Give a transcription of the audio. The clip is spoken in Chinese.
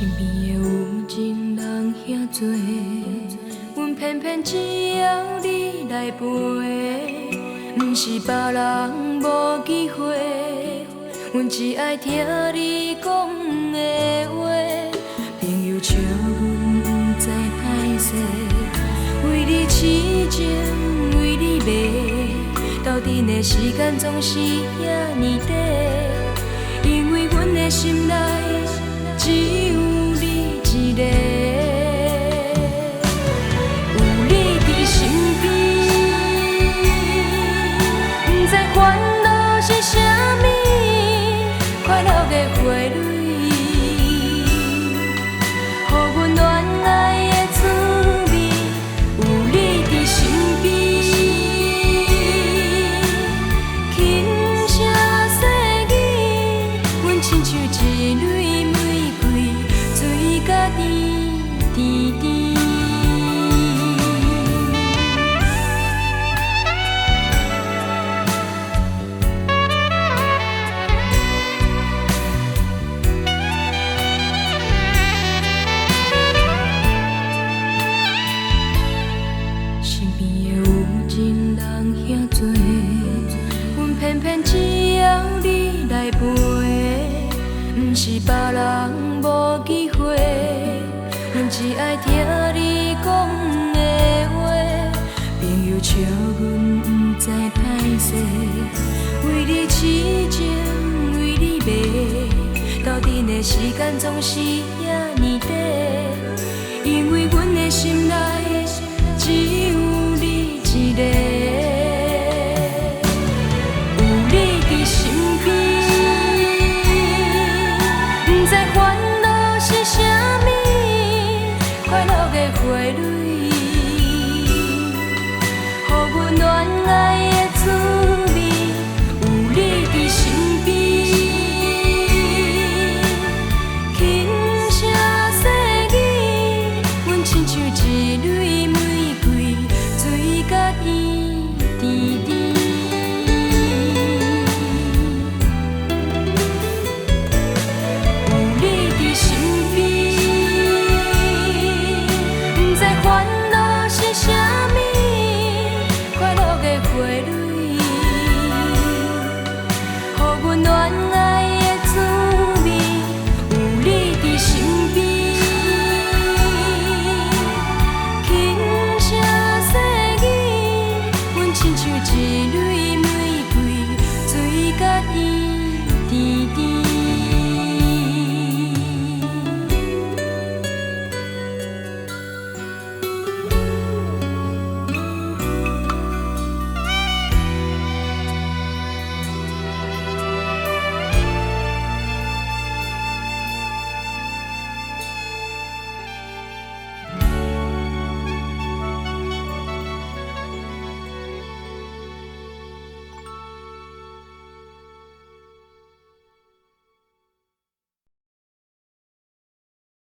身边的有情人遐多，阮偏偏只要你来陪。不是别人无机会，阮只爱听你讲的话。朋友笑阮不知歹势，为你痴情，为你迷，斗阵的时间总是遐尼短，因为阮的心内只有你一个。有你伫身边，不知烦恼是啥物，快乐的花蕊，予阮恋爱的滋味。有你伫身边，轻声细语，阮亲像一蕊玫瑰，水甲甜甜甜。身边的有情人遐多，阮偏偏只要你来陪。不是别人无机会，阮只爱听你讲的话。朋友笑阮不知歹势，为你痴情，为你迷，斗阵的时间总是遐尼短，因为阮的心内